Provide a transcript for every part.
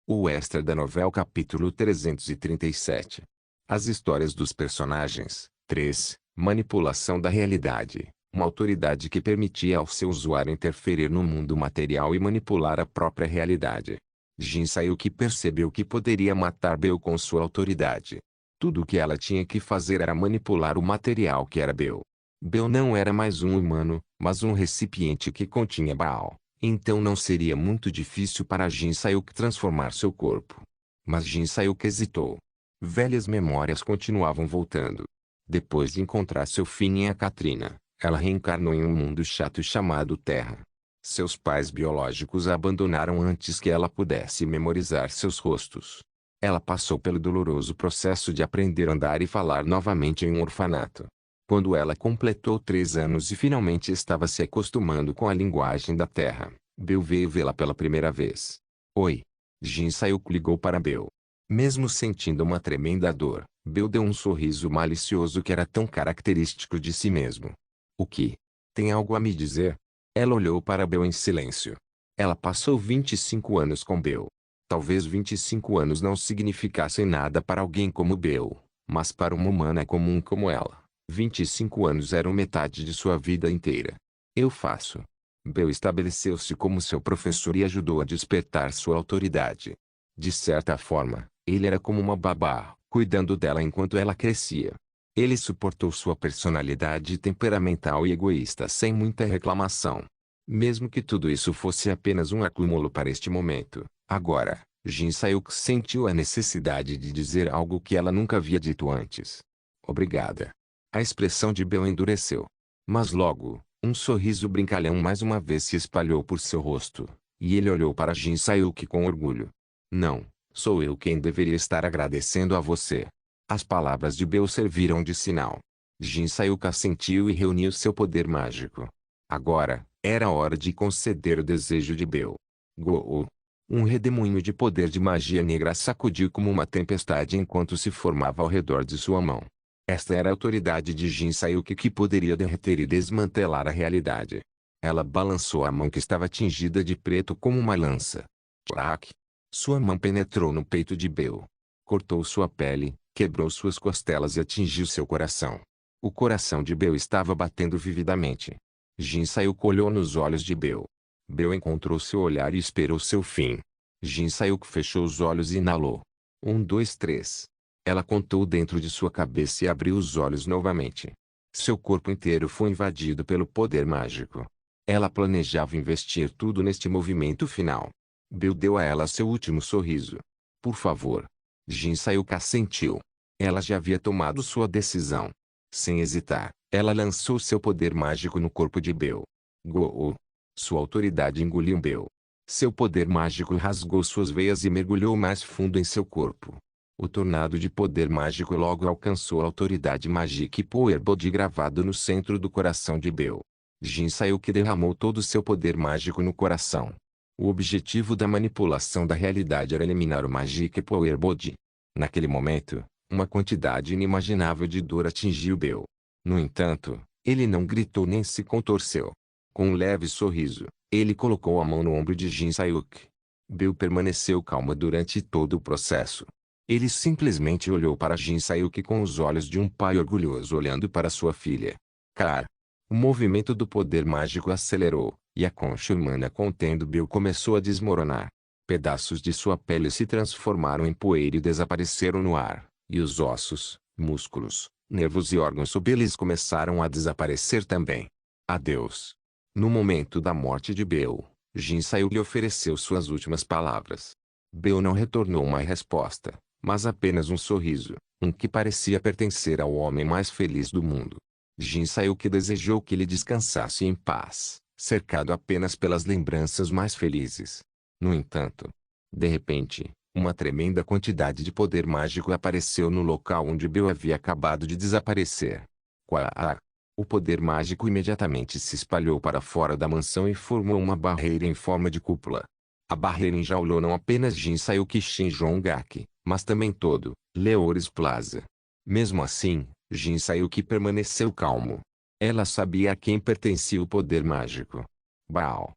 O extra da novela capítulo 337. As histórias dos personagens. 3. Manipulação da realidade. Uma autoridade que permitia ao seu usuário interferir no mundo material e manipular a própria realidade. Jin Sayuki percebeu que poderia matar Bell com sua autoridade. Tudo o que ela tinha que fazer era manipular o material que era Bell. Bell não era mais um humano, mas um recipiente que continha Baal. Então não seria muito difícil para Jin Sayuki transformar seu corpo. Mas Jin Sayuki hesitou. Velhas memórias continuavam voltando. Depois de encontrar seu fim em Katrina, ela reencarnou em um mundo chato chamado Terra. Seus pais biológicos a abandonaram antes que ela pudesse memorizar seus rostos. Ela passou pelo doloroso processo de aprender a andar e falar novamente em um orfanato. Quando ela completou 3 anos e finalmente estava se acostumando com a linguagem da Terra, Bell veio vê-la pela primeira vez. Oi. Jin Sayuki ligou para Bell. Mesmo sentindo uma tremenda dor, Bell deu um sorriso malicioso que era tão característico de si mesmo. O que? Tem algo a me dizer? Ela olhou para Bell em silêncio. Ela passou 25 anos com Bell. Talvez 25 anos não significassem nada para alguém como Bell, mas para uma humana comum como ela, 25 anos eram metade de sua vida inteira. Eu faço. Bell estabeleceu-se como seu professor e ajudou a despertar sua autoridade. De certa forma, ele era como uma babá, cuidando dela enquanto ela crescia. Ele suportou sua personalidade temperamental e egoísta sem muita reclamação. Mesmo que tudo isso fosse apenas um acúmulo para este momento, agora, Jin Sayuki sentiu a necessidade de dizer algo que ela nunca havia dito antes. Obrigada. A expressão de Bell endureceu. Mas logo, um sorriso brincalhão mais uma vez se espalhou por seu rosto, e ele olhou para Jin Sayuki com orgulho. Não, sou eu quem deveria estar agradecendo a você. As palavras de Bell serviram de sinal. Jin Sayuki assentiu e reuniu seu poder mágico. Agora, era hora de conceder o desejo de Bell. Go! Um redemoinho de poder de magia negra sacudiu como uma tempestade enquanto se formava ao redor de sua mão. Esta era a autoridade de Jin Sayuki que poderia derreter e desmantelar a realidade. Ela balançou a mão que estava tingida de preto como uma lança. Crack! Sua mão penetrou no peito de Bell. Cortou sua pele, quebrou suas costelas e atingiu seu coração. O coração de Bell estava batendo vividamente. Jin Sayuki olhou nos olhos de Bell. Bell encontrou seu olhar e esperou seu fim. Jin Sayuki fechou os olhos e inalou. 1, 2, 3. Ela contou dentro de sua cabeça e abriu os olhos novamente. Seu corpo inteiro foi invadido pelo poder mágico. Ela planejava investir tudo neste movimento final. Bell deu a ela seu último sorriso. Por favor. Jin Sayuki assentiu. Ela já havia tomado sua decisão. Sem hesitar, ela lançou seu poder mágico no corpo de Bell. Go! Sua autoridade engoliu Bell. Seu poder mágico rasgou suas veias e mergulhou mais fundo em seu corpo. O tornado de poder mágico logo alcançou a autoridade Magic Power Body gravado no centro do coração de Bell. Jin Sayuki derramou todo o seu poder mágico no coração. O objetivo da manipulação da realidade era eliminar o Magic Power Body. Naquele momento, uma quantidade inimaginável de dor atingiu Bell. No entanto, ele não gritou nem se contorceu. Com um leve sorriso, ele colocou a mão no ombro de Jin Sayuki. Bell permaneceu calma durante todo o processo. Ele simplesmente olhou para Jin Sayuki com os olhos de um pai orgulhoso olhando para sua filha. Car. O movimento do poder mágico acelerou, e a concha humana contendo Bell começou a desmoronar. Pedaços de sua pele se transformaram em poeira e desapareceram no ar, e os ossos, músculos, nervos e órgãos subeles começaram a desaparecer também. Adeus. No momento da morte de Bell, Jin Sayuki lhe ofereceu suas últimas palavras. Bell não retornou uma resposta, mas apenas um sorriso, que parecia pertencer ao homem mais feliz do mundo. Jin Sayuki desejou que ele descansasse em paz, cercado apenas pelas lembranças mais felizes. No entanto, de repente, uma tremenda quantidade de poder mágico apareceu no local onde Bell havia acabado de desaparecer. Quack! O poder mágico imediatamente se espalhou para fora da mansão e formou uma barreira em forma de cúpula. A barreira enjaulou não apenas Jin Sayuki Shinjongaki, mas também todo Leores Plaza. Mesmo assim, Jin Sayuki permaneceu calmo. Ela sabia a quem pertencia o poder mágico. Baal.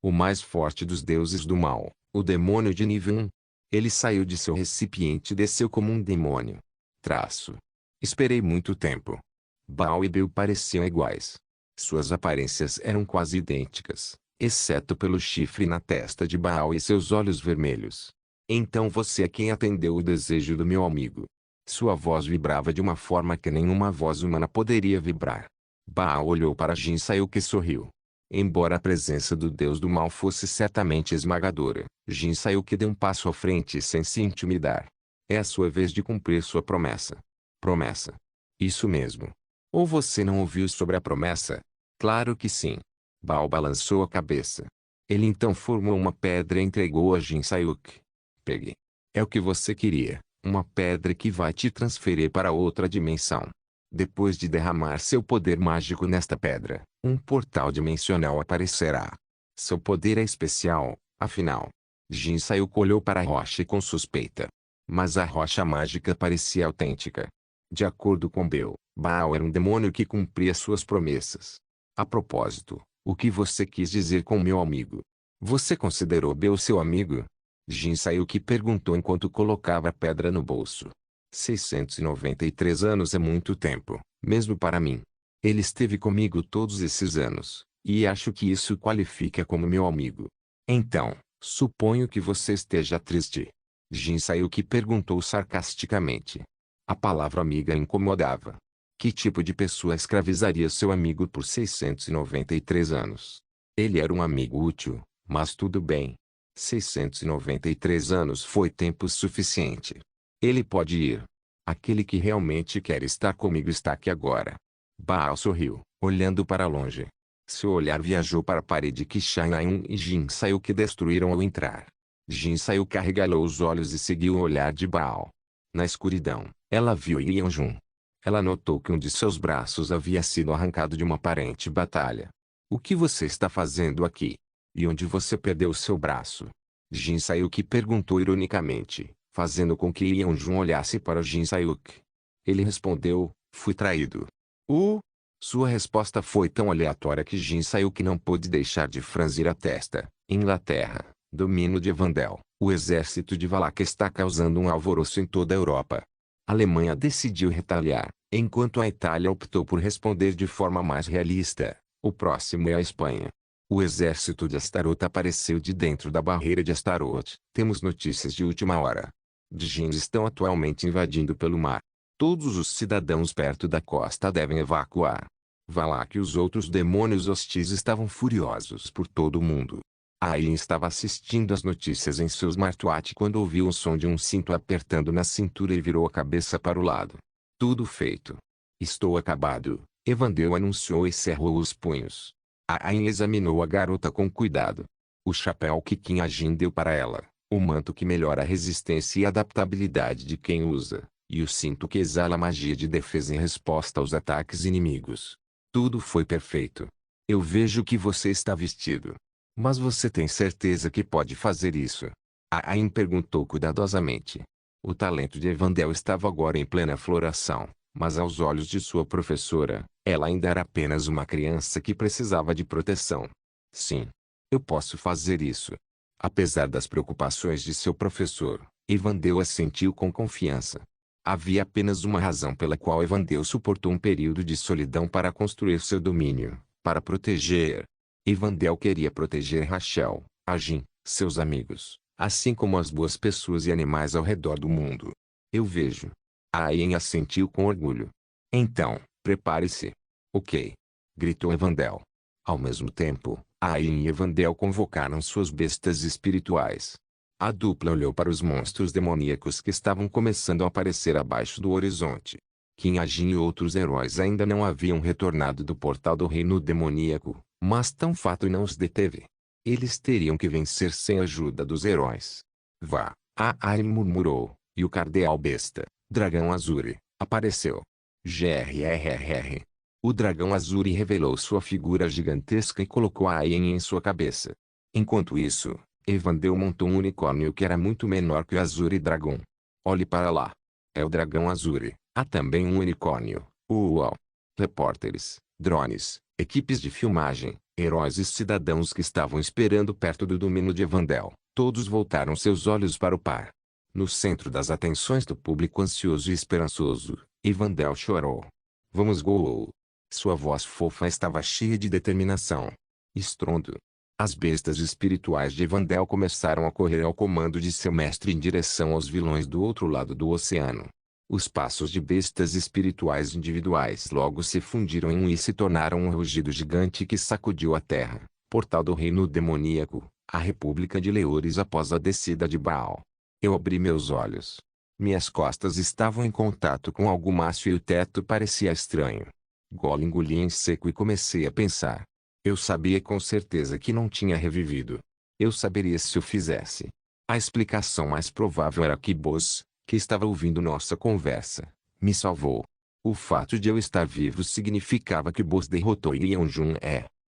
O mais forte dos deuses do mal, O demônio de nível 1. Ele saiu de seu recipiente e desceu como um demônio. Traço. Esperei muito tempo. Baal e Bill pareciam iguais. Suas aparências eram quase idênticas, exceto pelo chifre na testa de Baal e seus olhos vermelhos. Então você é quem atendeu o desejo do meu amigo. Sua voz vibrava de uma forma que nenhuma voz humana poderia vibrar. Baal olhou para Jin Sayuk e sorriu. Embora a presença do deus do mal fosse certamente esmagadora, Jin Sayuk deu um passo à frente sem se intimidar. É a sua vez de cumprir sua promessa. Promessa. Isso mesmo. Ou você não ouviu sobre a promessa? Claro que sim. Baal balançou a cabeça. Ele então formou uma pedra e entregou a Jin Sayuk. Pegue. É o que você queria, uma pedra que vai te transferir para outra dimensão. Depois de derramar seu poder mágico nesta pedra, um portal dimensional aparecerá. Seu poder é especial, afinal. Jin Sayuk olhou para a rocha com suspeita. Mas a rocha mágica parecia autêntica. De acordo com Bill, Baal era um demônio que cumpria suas promessas. A propósito, o que você quis dizer com meu amigo? Você considerou Bill seu amigo? Jin Sayuk perguntou enquanto colocava a pedra no bolso. 693 anos é muito tempo, mesmo para mim. Ele esteve comigo todos esses anos, e acho que isso qualifica como meu amigo. Então, suponho que você esteja triste. Jin Sayuk perguntou sarcasticamente. A palavra amiga incomodava. Que tipo de pessoa escravizaria seu amigo por 693 anos? Ele era um amigo útil, mas tudo bem. 693 anos foi tempo suficiente. Ele pode ir. Aquele que realmente quer estar comigo está aqui agora. Baal sorriu, olhando para longe. Seu olhar viajou para a parede que Shanaim e Jin Sayuk destruíram ao entrar. Jin Sayuk arregalou os olhos e seguiu o olhar de Baal. Na escuridão, ela viu Yeonjun. Ela notou que um de seus braços havia sido arrancado de uma aparente batalha. O que você está fazendo aqui? E onde você perdeu seu braço? Jin Sayuk perguntou ironicamente, fazendo com que Yeonjun olhasse para Jin Sayuk. Ele respondeu, fui traído. Sua resposta foi tão aleatória que Jin Sayuk não pôde deixar de franzir a testa. Inglaterra, domínio de Evandel. O exército de Valak está causando um alvoroço em toda a Europa. A Alemanha decidiu retaliar, enquanto a Itália optou por responder de forma mais realista. O próximo é a Espanha. O exército de Astaroth apareceu de dentro da barreira de Astaroth. Temos notícias de última hora. Djinns estão atualmente invadindo pelo mar. Todos os cidadãos perto da costa devem evacuar. Valak e os outros demônios hostis estavam furiosos por todo o mundo. Ain estava assistindo às notícias em seu smartwatch quando ouviu o som de um cinto apertando na cintura e virou a cabeça para o lado. Tudo feito. Estou acabado, Evandel anunciou e cerrou os punhos. Ain examinou a garota com cuidado. O chapéu que Kim Ajin deu para ela, o manto que melhora a resistência e adaptabilidade de quem usa, e o cinto que exala magia de defesa em resposta aos ataques inimigos. Tudo foi perfeito. Eu vejo que você está vestido. Mas você tem certeza que pode fazer isso? Ain perguntou cuidadosamente. O talento de Evandel estava agora em plena floração, mas aos olhos de sua professora, ela ainda era apenas uma criança que precisava de proteção. Sim. Eu posso fazer isso. Apesar das preocupações de seu professor, Evandel assentiu com confiança. Havia apenas uma razão pela qual Evandel suportou um período de solidão para construir seu domínio, para proteger. Evandel queria proteger Rachel, Ajin, seus amigos, assim como as boas pessoas e animais ao redor do mundo. Eu vejo. Ain assentiu com orgulho. Então, prepare-se. Ok. Gritou Evandel. Ao mesmo tempo, Ain e Evandel convocaram suas bestas espirituais. A dupla olhou para os monstros demoníacos que estavam começando a aparecer abaixo do horizonte. Kim Ajin e outros heróis ainda não haviam retornado do portal do reino demoníaco, mas tão fato não os deteve. Eles teriam que vencer sem a ajuda dos heróis. Vá, Ain murmurou, e o cardeal besta, Dragão Azuri, apareceu. Grrrr. O Dragão Azuri revelou sua figura gigantesca e colocou Ain em sua cabeça. Enquanto isso, Evandel montou um unicórnio que era muito menor que o Azuri Dragon. Olhe para lá. É o Dragão Azuri. Há também um unicórnio. Uau! Repórteres, drones, equipes de filmagem, heróis e cidadãos que estavam esperando perto do domínio de Evandel. Todos voltaram seus olhos para o par. No centro das atenções do público ansioso e esperançoso, Evandel chorou. Vamos gol! Sua voz fofa estava cheia de determinação. Estrondo. As bestas espirituais de Evandel começaram a correr ao comando de seu mestre em direção aos vilões do outro lado do oceano. Os passos de bestas espirituais individuais logo se fundiram em um e se tornaram um rugido gigante que sacudiu a terra, portal do reino demoníaco, a República de Leores após a descida de Baal. Eu abri meus olhos. Minhas costas estavam em contato com algo macio e o teto parecia estranho. Gol engoli em seco e comecei a pensar. Eu sabia com certeza que não tinha revivido. Eu saberia se o fizesse. A explicação mais provável era que Boss, que estava ouvindo nossa conversa, me salvou. O fato de eu estar vivo significava que Boss derrotou Yeonjun.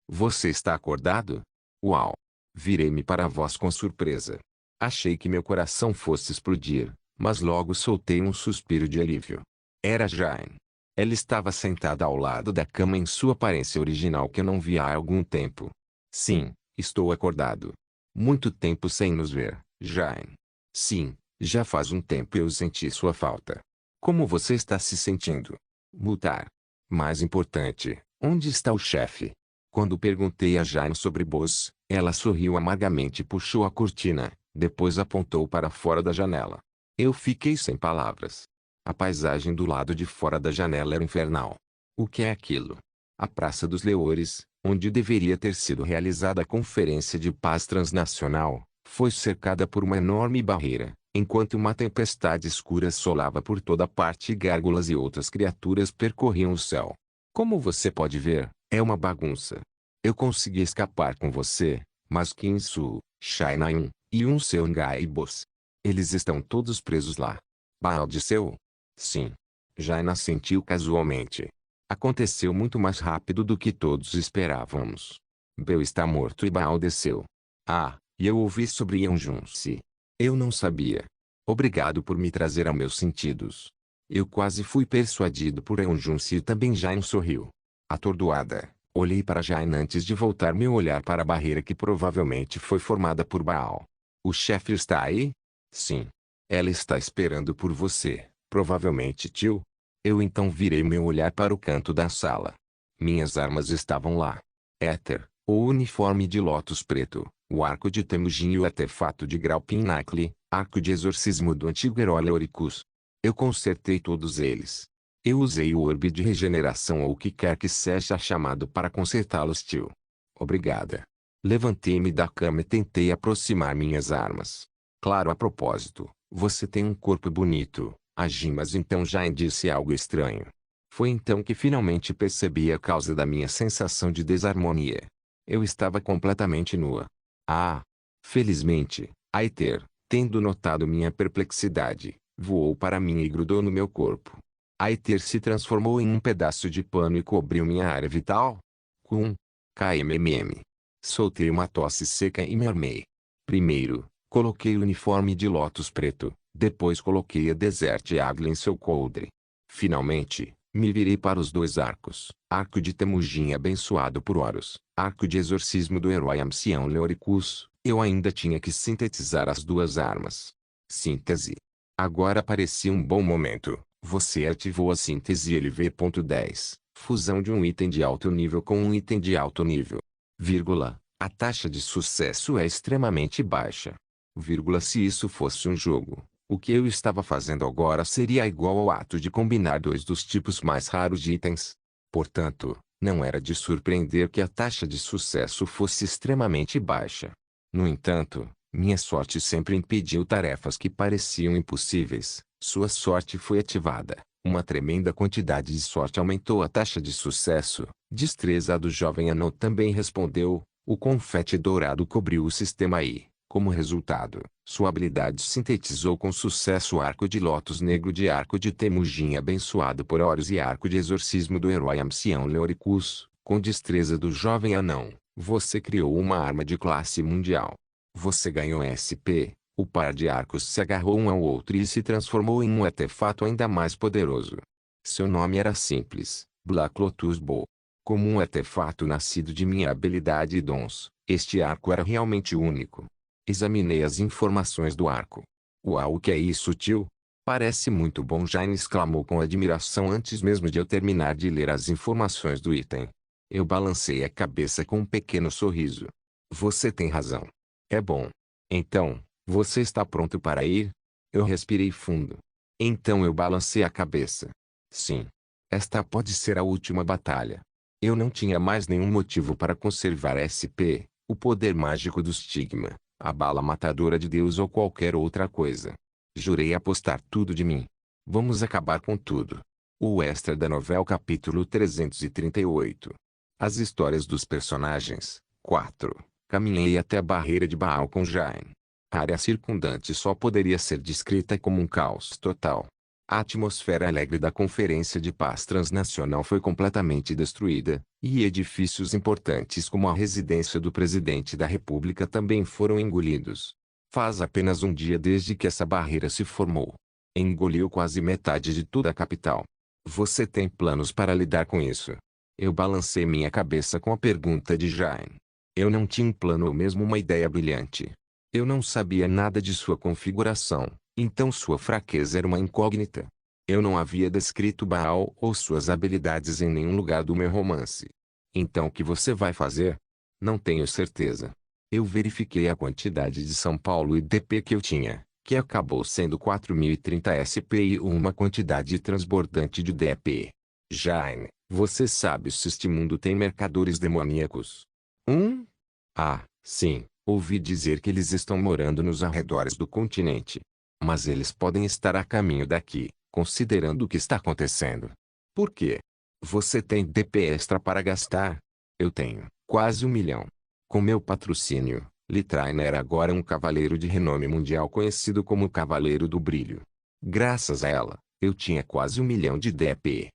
Você está acordado? Uau! Virei-me para a voz com surpresa. Achei que meu coração fosse explodir, mas logo soltei um suspiro de alívio. Era Jane. Ela estava sentada ao lado da cama em sua aparência original que eu não via há algum tempo. Sim, estou acordado. Muito tempo sem nos ver, Jane. Sim, já faz um tempo eu senti sua falta. Como você está se sentindo? Mutar. Mais importante, onde está o chefe? Quando perguntei a Jane sobre Boss, ela sorriu amargamente e puxou a cortina, depois apontou para fora da janela. Eu fiquei sem palavras. A paisagem do lado de fora da janela era infernal. O que é aquilo? A Praça dos Leores, onde deveria ter sido realizada a Conferência de Paz Transnacional, foi cercada por uma enorme barreira, enquanto uma tempestade escura assolava por toda parte e gárgulas e outras criaturas percorriam o céu. Como você pode ver, é uma bagunça. Eu consegui escapar com você, mas Kinsu, Shainayun, e Seongai e Boss. Eles estão todos presos lá. Baal disseu. Sim. Jaina assentiu casualmente. Aconteceu muito mais rápido do que todos esperávamos. Bel está morto e Baal desceu. Ah, e eu ouvi sobre Yeonjun-si. Eu não sabia. Obrigado por me trazer a meus sentidos. Eu quase fui persuadido por Yeonjun-si e também Jaina sorriu. Atordoada, olhei para Jaina antes de voltar meu olhar para a barreira que provavelmente foi formada por Baal. O chefe está aí? Sim. Ela está esperando por você. Provavelmente tio. Eu então virei meu olhar para o canto da sala. Minhas armas estavam lá. Éter, o uniforme de Lotus preto, o arco de Temujin e o artefato de grau Pinnacle, arco de exorcismo do antigo herói Leoricus. Eu consertei todos eles. Eu usei o orbe de regeneração ou o que quer que seja chamado para consertá-los, tio. Obrigada. Levantei-me da cama e tentei aproximar minhas armas. Claro, a propósito, você tem um corpo bonito. Agi, mas então já disse algo estranho. Foi então que finalmente percebi a causa da minha sensação de desarmonia. Eu estava completamente nua. Ah! Felizmente, Aether, tendo notado minha perplexidade, voou para mim e grudou no meu corpo. Aether se transformou em um pedaço de pano e cobriu minha área vital. KMMM. Soltei uma tosse seca e me armei. Primeiro, coloquei o uniforme de Lotus preto. Depois coloquei a Desert Eagle em seu coldre. Finalmente, me virei para os dois arcos. Arco de Temujin abençoado por Horus. Arco de exorcismo do herói ancião Leoricus. Eu ainda tinha que sintetizar as duas armas. Síntese. Agora parecia um bom momento. Você ativou a síntese LV.10. Fusão de um item de alto nível com um item de alto nível. Vírgula. A taxa de sucesso é extremamente baixa. Vírgula. Se isso fosse um jogo, o que eu estava fazendo agora seria igual ao ato de combinar dois dos tipos mais raros de itens. Portanto, não era de surpreender que a taxa de sucesso fosse extremamente baixa. No entanto, minha sorte sempre impediu tarefas que pareciam impossíveis. Sua sorte foi ativada. Uma tremenda quantidade de sorte aumentou a taxa de sucesso. Destreza do jovem anão também respondeu. O confete dourado cobriu o sistema e, como resultado, sua habilidade sintetizou com sucesso o arco de Lotus negro de arco de Temujin abençoado por Horus e arco de exorcismo do herói ancião Leoricus. Com destreza do jovem anão, você criou uma arma de classe mundial. Você ganhou SP, o par de arcos se agarrou um ao outro e se transformou em um artefato ainda mais poderoso. Seu nome era simples, Black Lotus Bow. Como um artefato nascido de minha habilidade e dons, este arco era realmente único. Examinei as informações do arco. Uau, o que é isso, tio? Parece muito bom, Jane exclamou com admiração antes mesmo de eu terminar de ler as informações do item. Eu balancei a cabeça com um pequeno sorriso. Você tem razão. É bom. Então, você está pronto para ir? Eu respirei fundo. Então eu balancei a cabeça. Sim. Esta pode ser a última batalha. Eu não tinha mais nenhum motivo para conservar SP, o poder mágico do estigma, a bala matadora de Deus ou qualquer outra coisa. Jurei apostar tudo de mim. Vamos acabar com tudo. O extra da novela capítulo 338. As histórias dos personagens. 4. Caminhei até a barreira de Baal com Jane. A área circundante só poderia ser descrita como um caos total. A atmosfera alegre da Conferência de Paz Transnacional foi completamente destruída, e edifícios importantes como a residência do presidente da República também foram engolidos. Faz apenas um dia desde que essa barreira se formou. Engoliu quase metade de toda a capital. Você tem planos para lidar com isso? Eu balancei minha cabeça com a pergunta de Jane. Eu não tinha um plano ou mesmo uma ideia brilhante. Eu não sabia nada de sua configuração, então sua fraqueza era uma incógnita. Eu não havia descrito Baal ou suas habilidades em nenhum lugar do meu romance. Então o que você vai fazer? Não tenho certeza. Eu verifiquei a quantidade de São Paulo e DP que eu tinha, que acabou sendo 4030 SP e uma quantidade transbordante de DP. Jane, você sabe se este mundo tem mercadores demoníacos? Ah, sim, ouvi dizer que eles estão morando nos arredores do continente. Mas eles podem estar a caminho daqui, considerando o que está acontecendo. Por quê? Você tem DP extra para gastar? Eu tenho, quase 1 milhão. Com meu patrocínio, Litraina era agora um cavaleiro de renome mundial conhecido como o Cavaleiro do Brilho. Graças a ela, eu tinha quase 1 milhão de DP.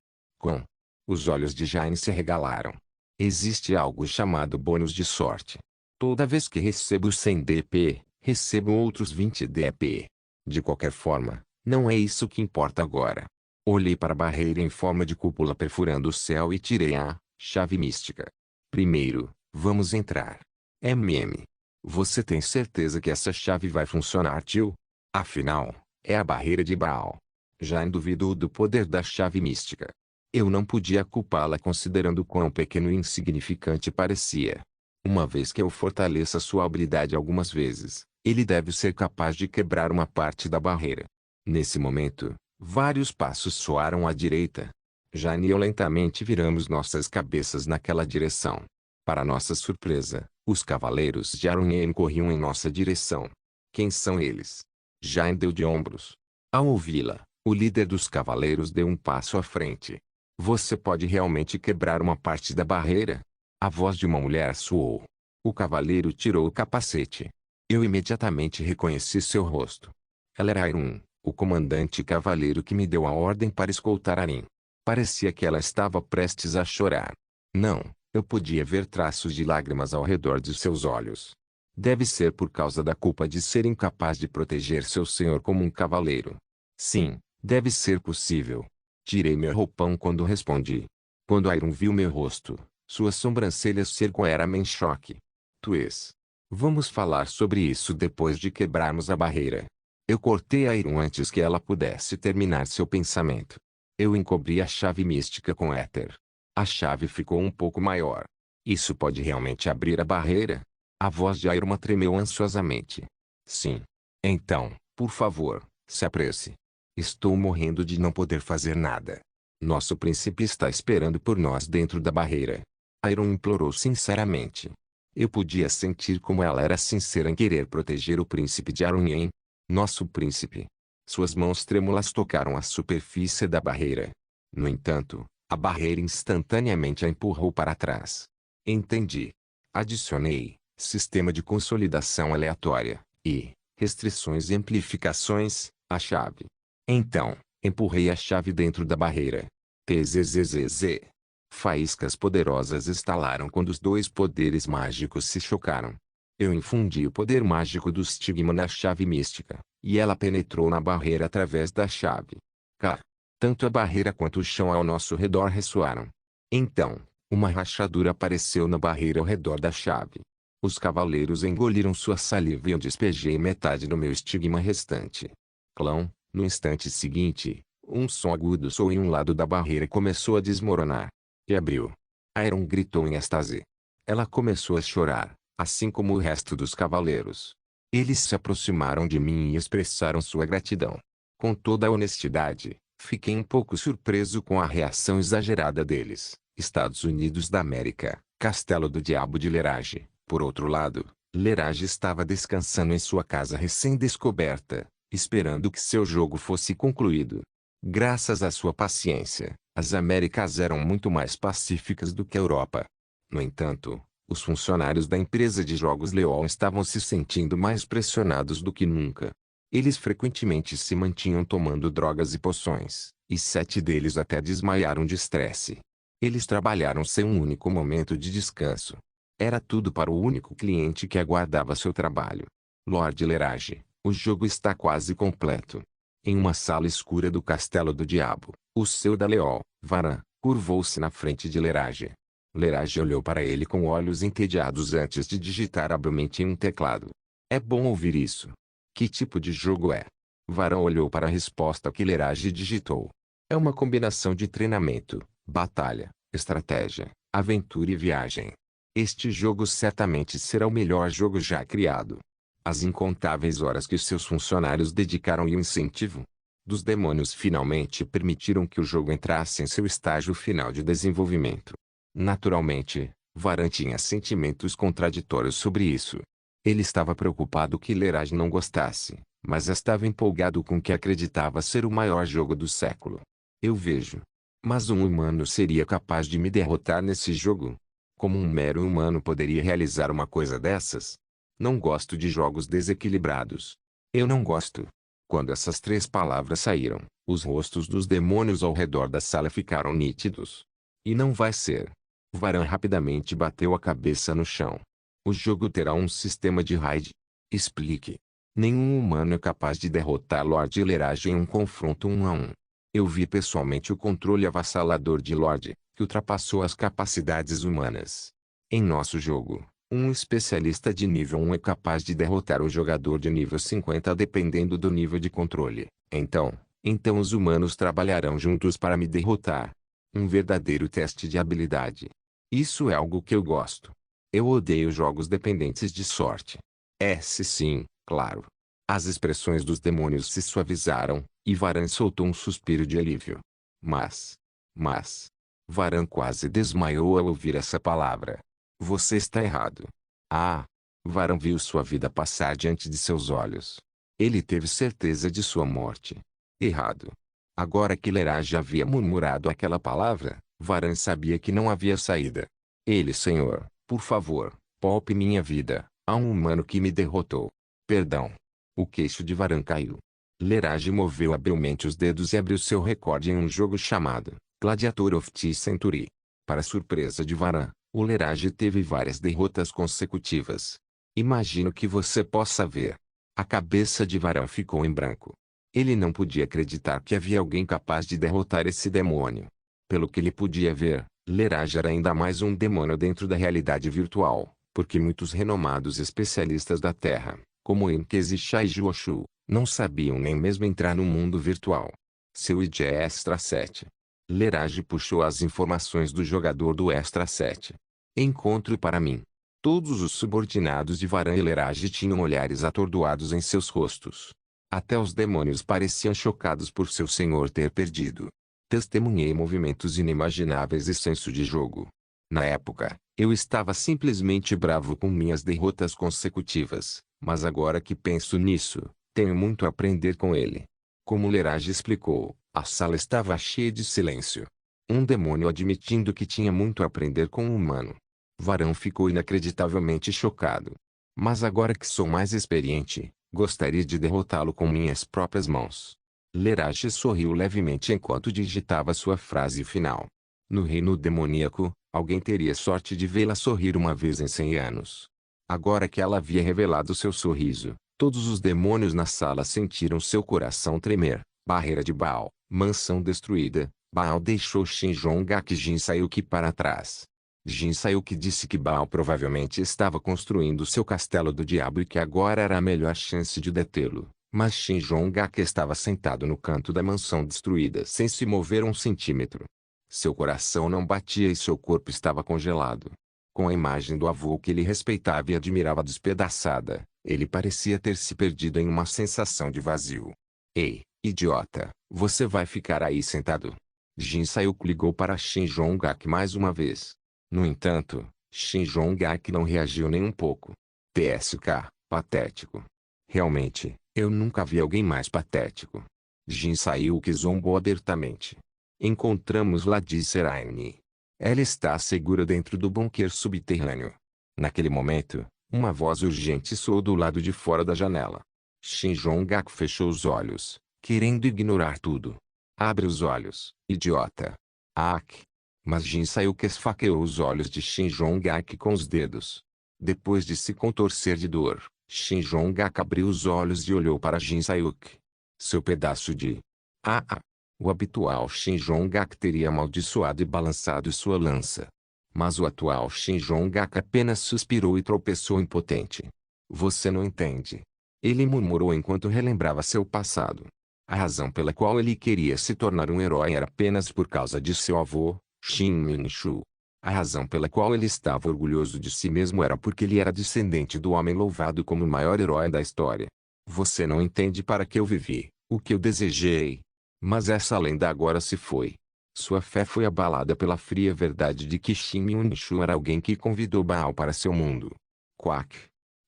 Os olhos de Jane se arregalaram. Existe algo chamado bônus de sorte. Toda vez que recebo 100 DP, recebo outros 20 DP. De qualquer forma, não é isso que importa agora. Olhei para a barreira em forma de cúpula perfurando o céu e tirei a chave mística. Primeiro, vamos entrar. Você tem certeza que essa chave vai funcionar, tio? Afinal, é a barreira de Baal. Jane duvidou do poder da chave mística. Eu não podia culpá-la considerando quão pequeno e insignificante parecia. Uma vez que eu fortaleça sua habilidade algumas vezes, ele deve ser capaz de quebrar uma parte da barreira. Nesse momento, vários passos soaram à direita. Jane e eu lentamente viramos nossas cabeças naquela direção. Para nossa surpresa, os cavaleiros de Arunhen corriam em nossa direção. Quem são eles? Jane deu de ombros. Ao ouvi-la, o líder dos cavaleiros deu um passo à frente. Você pode realmente quebrar uma parte da barreira? A voz de uma mulher soou. O cavaleiro tirou o capacete. Eu imediatamente reconheci seu rosto. Ela era Irun, o comandante cavaleiro que me deu a ordem para escoltar Arin. Parecia que ela estava prestes a chorar. Não, eu podia ver traços de lágrimas ao redor de seus olhos. Deve ser por causa da culpa de ser incapaz de proteger seu senhor como um cavaleiro. Sim, deve ser possível. Tirei meu roupão quando respondi. Quando Irun viu meu rosto, suas sobrancelhas se ergueram em choque. Vamos falar sobre isso depois de quebrarmos a barreira. Eu cortei a Irun antes que ela pudesse terminar seu pensamento. Eu encobri a chave mística com éter. A chave ficou um pouco maior. Isso pode realmente abrir a barreira? A voz de Iruma tremeu ansiosamente. Sim. Então, por favor, se apresse. Estou morrendo de não poder fazer nada. Nosso príncipe está esperando por nós dentro da barreira. Iron implorou sinceramente. Eu podia sentir como ela era sincera em querer proteger o príncipe de Arunhen. Nosso príncipe. Suas mãos trêmulas tocaram a superfície da barreira. No entanto, a barreira instantaneamente a empurrou para trás. Entendi. Adicionei sistema de consolidação aleatória e restrições e amplificações, a chave. Então, empurrei a chave dentro da barreira. Tzzz. Faíscas poderosas estalaram quando os dois poderes mágicos se chocaram. Eu infundi o poder mágico do estigma na chave mística, e ela penetrou na barreira através da chave. Tanto a barreira quanto o chão ao nosso redor ressoaram. Então, uma rachadura apareceu na barreira ao redor da chave. Os cavaleiros engoliram sua saliva e eu despejei metade do meu estigma restante. Clão, no instante seguinte, um som agudo soou em um lado da barreira e começou a desmoronar. E abriu. Aeron gritou em êxtase. Ela começou a chorar, assim como o resto dos cavaleiros. Eles se aproximaram de mim e expressaram sua gratidão. Com toda a honestidade, fiquei um pouco surpreso com a reação exagerada deles. Estados Unidos da América, Castelo do Diabo de Lerage. Por outro lado, Lerage estava descansando em sua casa recém-descoberta, esperando que seu jogo fosse concluído. Graças à sua paciência, as Américas eram muito mais pacíficas do que a Europa. No entanto, os funcionários da empresa de jogos Leon estavam se sentindo mais pressionados do que nunca. Eles frequentemente se mantinham tomando drogas e poções, e 7 deles até desmaiaram de estresse. Eles trabalharam sem um único momento de descanso. Era tudo para o único cliente que aguardava seu trabalho. Lord Lerage, o jogo está quase completo. Em uma sala escura do Castelo do Diabo, o seu da Leol, Varan, curvou-se na frente de Lerage. Lerage olhou para ele com olhos entediados antes de digitar habilmente em um teclado. É bom ouvir isso. Que tipo de jogo é? Varan olhou para a resposta que Lerage digitou. É uma combinação de treinamento, batalha, estratégia, aventura e viagem. Este jogo certamente será o melhor jogo já criado. As incontáveis horas que seus funcionários dedicaram e o incentivo dos demônios finalmente permitiram que o jogo entrasse em seu estágio final de desenvolvimento. Naturalmente, Varan tinha sentimentos contraditórios sobre isso. Ele estava preocupado que Lerage não gostasse, mas estava empolgado com o que acreditava ser o maior jogo do século. Eu vejo. Mas um humano seria capaz de me derrotar nesse jogo? Como um mero humano poderia realizar uma coisa dessas? Não gosto de jogos desequilibrados. Eu não gosto. Quando essas 3 palavras saíram, os rostos dos demônios ao redor da sala ficaram nítidos. E não vai ser. Varan rapidamente bateu a cabeça no chão. O jogo terá um sistema de raid. Explique. Nenhum humano é capaz de derrotar Lord Lerage em um confronto 1 a 1. Eu vi pessoalmente o controle avassalador de Lord, que ultrapassou as capacidades humanas. Em nosso jogo, um especialista de nível 1 é capaz de derrotar o jogador de nível 50 dependendo do nível de controle. Então os humanos trabalharão juntos para me derrotar. Um verdadeiro teste de habilidade. Isso é algo que eu gosto. Eu odeio jogos dependentes de sorte. Sim, claro. As expressões dos demônios se suavizaram, e Varan soltou um suspiro de alívio. Mas... Varan quase desmaiou ao ouvir essa palavra. Você está errado. Varan viu sua vida passar diante de seus olhos. Ele teve certeza de sua morte. Errado. Agora que Lerage havia murmurado aquela palavra, Varan sabia que não havia saída. Senhor, por favor, poupe minha vida. Há um humano que me derrotou. Perdão. O queixo de Varan caiu. Lerage moveu habilmente os dedos e abriu seu recorde em um jogo chamado Gladiator of the Century. Para surpresa de Varan, o Lerage teve várias derrotas consecutivas. Imagino que você possa ver. A cabeça de Varan ficou em branco. Ele não podia acreditar que havia alguém capaz de derrotar esse demônio. Pelo que ele podia ver, Lerage era ainda mais um demônio dentro da realidade virtual, porque muitos renomados especialistas da Terra, como Enkes e Shai Juoshu, não sabiam nem mesmo entrar no mundo virtual. Seu ID é Extra 7. Lerage puxou as informações do jogador do Extra 7. Encontre para mim. Todos os subordinados de Varan e Lerage tinham olhares atordoados em seus rostos. Até os demônios pareciam chocados por seu senhor ter perdido. Testemunhei movimentos inimagináveis e senso de jogo. Na época, eu estava simplesmente bravo com minhas derrotas consecutivas, mas agora que penso nisso, tenho muito a aprender com ele. Como Lerage explicou, a sala estava cheia de silêncio. Um demônio admitindo que tinha muito a aprender com um humano. Varan ficou inacreditavelmente chocado. Mas agora que sou mais experiente, gostaria de derrotá-lo com minhas próprias mãos. Lerage sorriu levemente enquanto digitava sua frase final. No reino demoníaco, alguém teria sorte de vê-la sorrir uma vez em 100 anos. Agora que ela havia revelado seu sorriso, todos os demônios na sala sentiram seu coração tremer. Barreira de Baal, mansão destruída. Baal deixou Shinjon Gakjin Sayuki para trás. Jin Sayuki disse que Baal provavelmente estava construindo seu castelo do diabo e que agora era a melhor chance de detê-lo. Mas Shin Jong-ak estava sentado no canto da mansão destruída sem se mover um centímetro. Seu coração não batia e seu corpo estava congelado. Com a imagem do avô que ele respeitava e admirava despedaçada, ele parecia ter se perdido em uma sensação de vazio. Ei, idiota, você vai ficar aí sentado? Jin Sayuki ligou para Shin Jong-ak mais uma vez. No entanto, Shin Jong-ak não reagiu nem um pouco. TSK, patético. Realmente, eu nunca vi alguém mais patético. Jin Sayuki zombou abertamente. Encontramos-la, disse Raine. Ela está segura dentro do bunker subterrâneo. Naquele momento, uma voz urgente soou do lado de fora da janela. Shin Jong-ak fechou os olhos, querendo ignorar tudo. Abre os olhos, idiota. Ak. Mas Jin Sayuki esfaqueou os olhos de Shin Jong-ak com os dedos. Depois de se contorcer de dor, Shin Jong-ak abriu os olhos e olhou para Jin Sayuki. Seu pedaço de... O habitual Shin Jong-ak teria amaldiçoado e balançado sua lança. Mas o atual Shin Jong-ak apenas suspirou e tropeçou impotente. Você não entende. Ele murmurou enquanto relembrava seu passado. A razão pela qual ele queria se tornar um herói era apenas por causa de seu avô, Shin Min-shu. A razão pela qual ele estava orgulhoso de si mesmo era porque ele era descendente do homem louvado como o maior herói da história. Você não entende para que eu vivi, o que eu desejei. Mas essa lenda agora se foi. Sua fé foi abalada pela fria verdade de que Shin Min-shu era alguém que convidou Baal para seu mundo. Quack.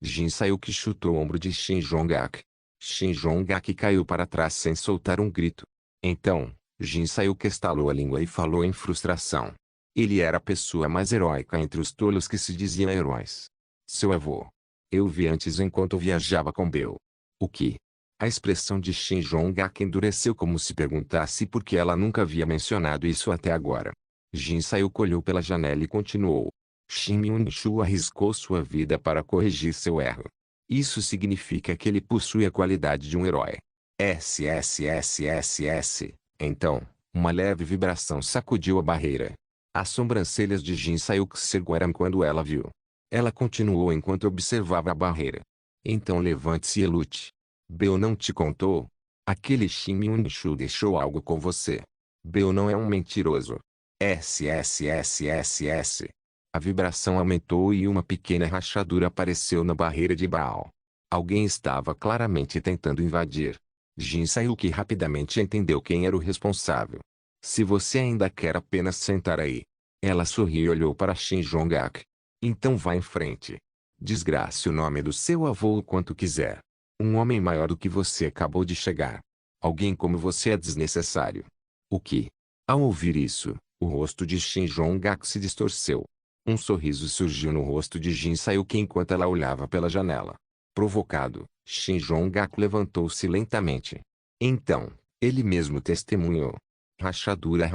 Jin Sayuki chutou o ombro de Shin Jong-ak. Shin Jong-ak caiu para trás sem soltar um grito. Então, Jin Sayuki estalou a língua e falou em frustração. Ele era a pessoa mais heróica entre os tolos que se diziam heróis. Seu avô. Eu vi antes enquanto viajava com Bel. O que? A expressão de Shin Jong-ak endureceu como se perguntasse por que ela nunca havia mencionado isso até agora. Jin Sayuki olhou pela janela e continuou. Shin Min-shu arriscou sua vida para corrigir seu erro. Isso significa que ele possui a qualidade de um herói. SSSSS. Então, uma leve vibração sacudiu a barreira. As sobrancelhas de Jin Sayuki se ergueram quando ela viu. Ela continuou enquanto observava a barreira. Então levante-se e lute. Bel não te contou? Aquele Shin Min-shu deixou algo com você. Bel não é um mentiroso. SSSSS. A vibração aumentou e uma pequena rachadura apareceu na barreira de Baal. Alguém estava claramente tentando invadir. Jin Sayuki rapidamente entendeu quem era o responsável. Se você ainda quer apenas sentar aí. Ela sorriu e olhou para Shin Jong-ak. Então vá em frente. Desgrace o nome do seu avô o quanto quiser. Um homem maior do que você acabou de chegar. Alguém como você é desnecessário. O que? Ao ouvir isso, o rosto de Shin Jong-ak se distorceu. Um sorriso surgiu no rosto de Jin Sayuki enquanto ela olhava pela janela. Provocado, Shin Jong-ak levantou-se lentamente. Então, ele mesmo testemunhou. Rachadura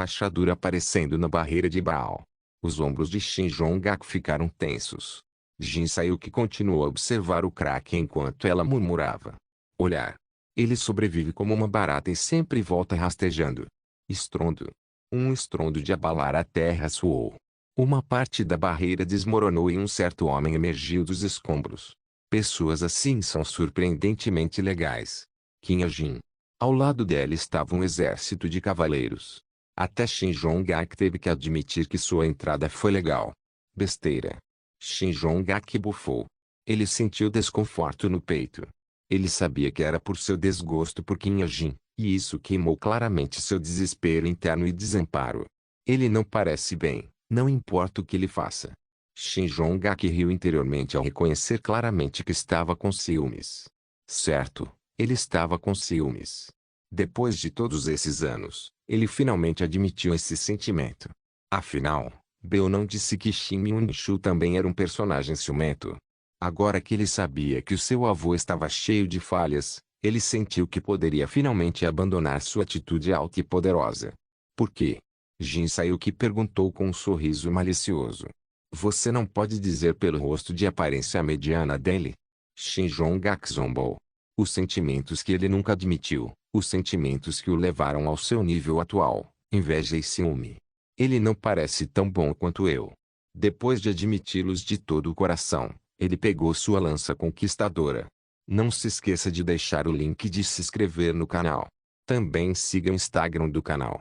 aparecendo na barreira de Baal. Os ombros de Shin Jong-ak ficaram tensos. Jin Sayuki continuou a observar o craque enquanto ela murmurava. Olhar. Ele sobrevive como uma barata e sempre volta rastejando. Estrondo. Um estrondo de abalar a terra soou. Uma parte da barreira desmoronou e um certo homem emergiu dos escombros. Pessoas assim são surpreendentemente legais. Qin Jin. Ao lado dela estava um exército de cavaleiros. Até Shin Jong-ak teve que admitir que sua entrada foi legal. Besteira. Shin Jong-ak bufou. Ele sentiu desconforto no peito. Ele sabia que era por seu desgosto por Qin Jin, e isso queimou claramente seu desespero interno e desamparo. Ele não parece bem. Não importa o que ele faça. Shin Jong-ak riu interiormente ao reconhecer claramente que estava com ciúmes. Certo, ele estava com ciúmes. Depois de todos esses anos, ele finalmente admitiu esse sentimento. Afinal, Bel não disse que Shin Min-shu também era um personagem ciumento. Agora que ele sabia que o seu avô estava cheio de falhas, ele sentiu que poderia finalmente abandonar sua atitude alta e poderosa. Por quê? Jin Sayuki perguntou com um sorriso malicioso. Você não pode dizer pelo rosto de aparência mediana dele? Shin Jong-ak zombou. Os sentimentos que ele nunca admitiu, os sentimentos que o levaram ao seu nível atual, inveja e ciúme. Ele não parece tão bom quanto eu. Depois de admiti-los de todo o coração, ele pegou sua lança conquistadora. Não se esqueça de deixar o link de se inscrever no canal. Também siga o Instagram do canal.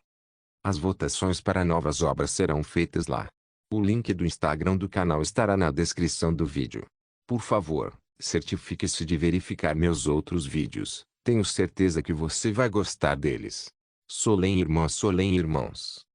As votações para novas obras serão feitas lá. O link do Instagram do canal estará na descrição do vídeo. Por favor, certifique-se de verificar meus outros vídeos. Tenho certeza que você vai gostar deles. Solém irmãos.